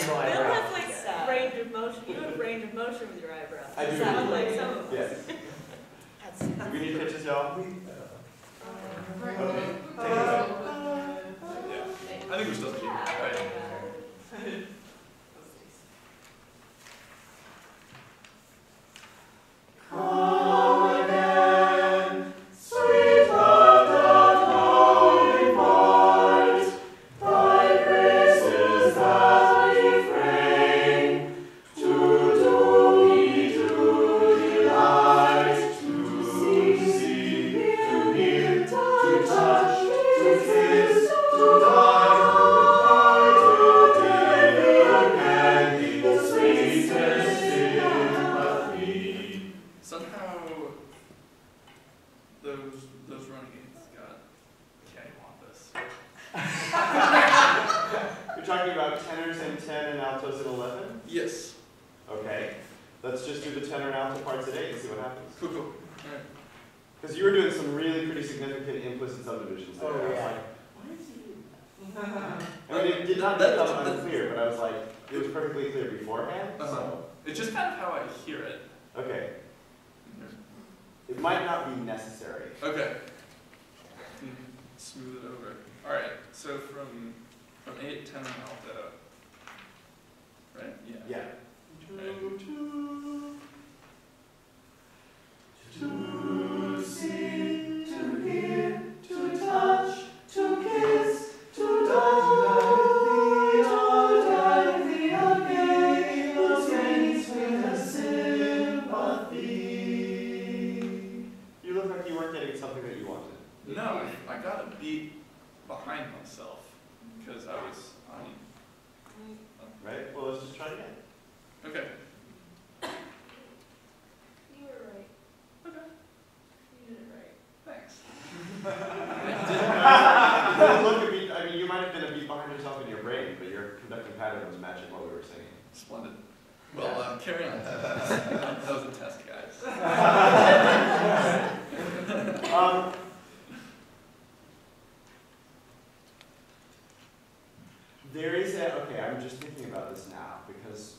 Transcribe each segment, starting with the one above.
normal Bill eyebrow. has like range of motion. You have range of motion with your eyebrows. I do. Unlike some of us. Yes. Do we need pitches, y'all? Okay. Take it away. Yeah. I think we're still keeping it, right? Come again, sweet love doth now impart, thy graces that we frame, to do we do delight, to see, to hear, to touch, to kiss, to die, to again, the sweetest sympathy. Somehow, those renegades got cattywampus. You're talking about tenors in 10 and altos in 11? Yes. Okay. Let's just do the tenor and alto parts at 8 and see what happens. Cool, cool. Alright. Because you were doing some really pretty significant implicit subdivisions there. Oh, I was yeah. like, why is he doing that? I mean, it did not become unclear, but I was like, it was perfectly clear beforehand. So, It's just kind of how I hear it. okay. It might not be necessary. Okay. Smooth it over. Alright, so from 8, 10, and alto. Right? Yeah. Yeah. To see, to hear, to touch, to kiss, to die with thee again, the saints with a sympathy. You look like you weren't getting something that you wanted. No, I got a beat behind myself because I was on. Right? Well, let's just try again. Okay. You were right. Okay. You did it right. Thanks. It didn't look a beat, I mean, you might have been a beat behind yourself in your brain, but your conducting pattern was matching what we were singing. Splendid. Well, carry on. That was a test, guys. There is a, okay, I'm just thinking about this now, because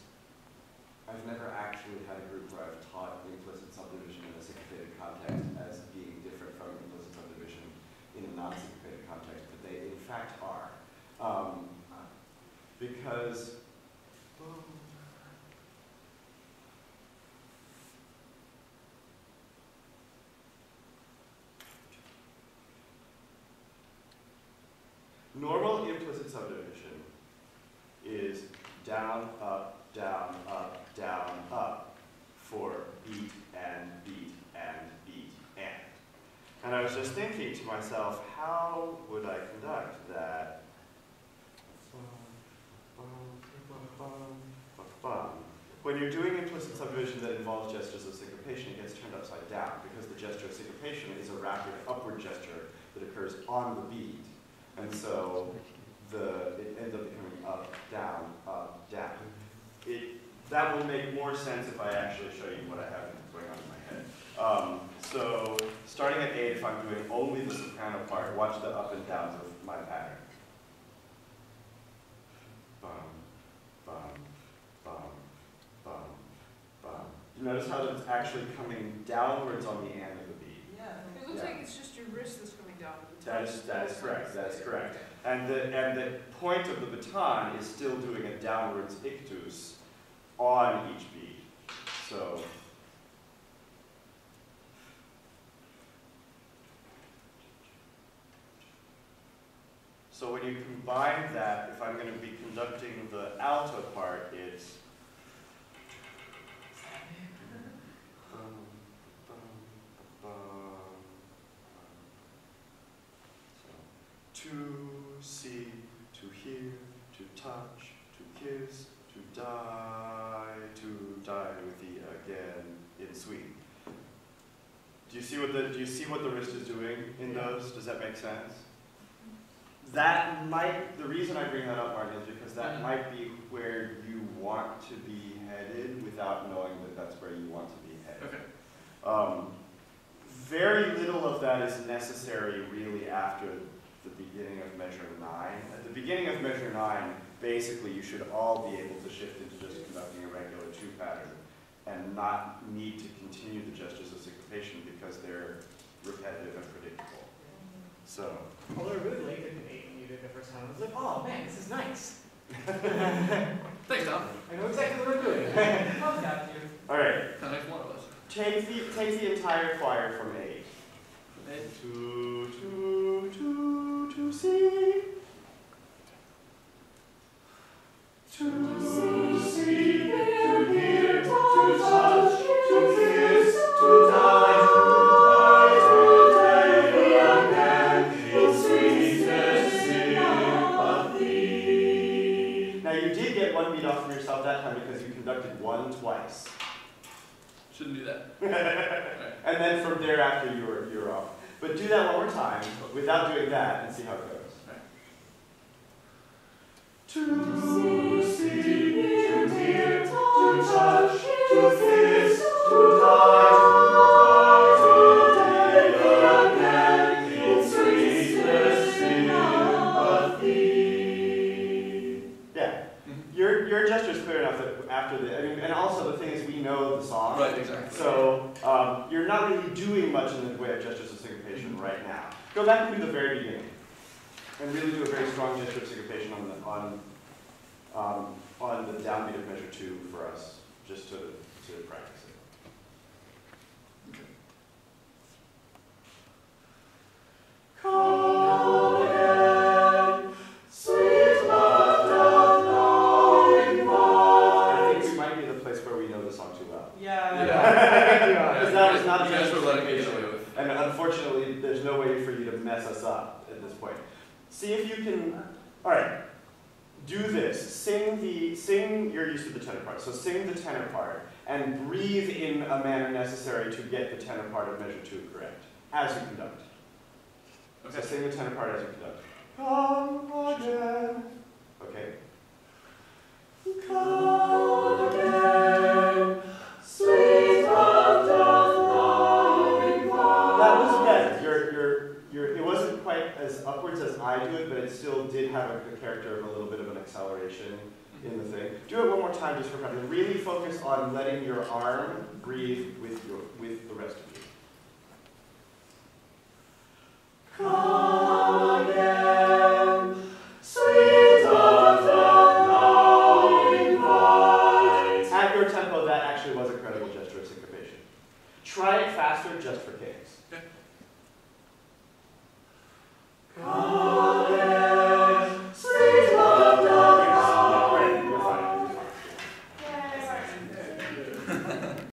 I've never actually had a group where I've taught implicit subdivision in a syncopated context as being different from implicit subdivision in a non-syncopated context, but they in fact are. Because normal implicit subdivision is down, up, down, up for beat and beat and beat and. And I was just thinking to myself, how would I conduct that? When you're doing implicit subdivision that involves gestures of syncopation, it gets turned upside down because the gesture of syncopation is a rapid upward gesture that occurs on the beat. And so it ends up becoming up, down, down. That will make more sense if I actually show you what I have going on in my head. So starting at 8, if I'm doing only the soprano part, watch the up and downs of my pattern. Bum, bum, bum, bum, bum. You notice how it's actually coming downwards on the end of the beat. Yeah, it looks like it's just your wrist that's coming down. That is correct. That's correct. And the point of the baton is still doing a downwards ictus on each beat. So when you combine that, if I'm going to be conducting the alto part, it's to see, to hear, to touch, to kiss, to die with thee again in sweet. Do you see what the wrist is doing in those? Does that make sense? That might, the reason I bring that up, Martin, is because that might be where you want to be headed without knowing that that's where you want to be headed. Okay. Very little of that is necessary really after the beginning of measure 9. At the beginning of measure 9, basically you should all be able to shift into just conducting a regular 2 pattern and not need to continue the gestures of syncopation because they're repetitive and predictable. So. Although I really liked it in 8 when you did it the first time. I was like, oh man, this is nice. Thanks, Tom. I know exactly what I'm doing. I've got you. All right. That makes one of us. Take the entire choir from A. From A. To C. To see, to hear, to touch, to kiss, to die, to take again its sweetest sympathy. Now you did get 1 beat off from yourself that time because you conducted 1 twice. Shouldn't do that. And then from thereafter you were off. But do that 1 more time without doing that and see how it goes. To see, to hear, to touch, to kiss, to die, to take again its sweetest sympathy. Yeah, your gesture is clear enough that after the, I mean, and also the thing is we know the song. Right, exactly. So you're not really doing much in the way of gestures of syncopation right now. Go back and do the very beginning. And really do a very strong gesture of syncopation on the downbeat of measure 2 for us, just to practice it. Okay. Come again, sweet love doth now invite. I think we might be the place where we know the song too well. Yeah. Because that was not you guys were letting me get away with. And unfortunately, there's no way for you to mess us up at this point. See if you can, all right, do this. Sing, you're used to the tenor part, so sing the tenor part and breathe in a manner necessary to get the tenor part of measure 2 correct, as you conduct. Okay. So sing the tenor part as you conduct. Come again. Okay. Come again, sweet love doth now invite. That was better. It wasn't quite as upwards as I do it, but it still did have a character of a little bit of an acceleration in the thing. Do it 1 more time just for practice. Really focus on letting your arm breathe with the rest of you. Come again, sweet love doth now invite. At your tempo, that actually was a credible gesture of syncopation. Try it faster just for kicks. Okay. Come again, sweet love doth now invite. You're fine.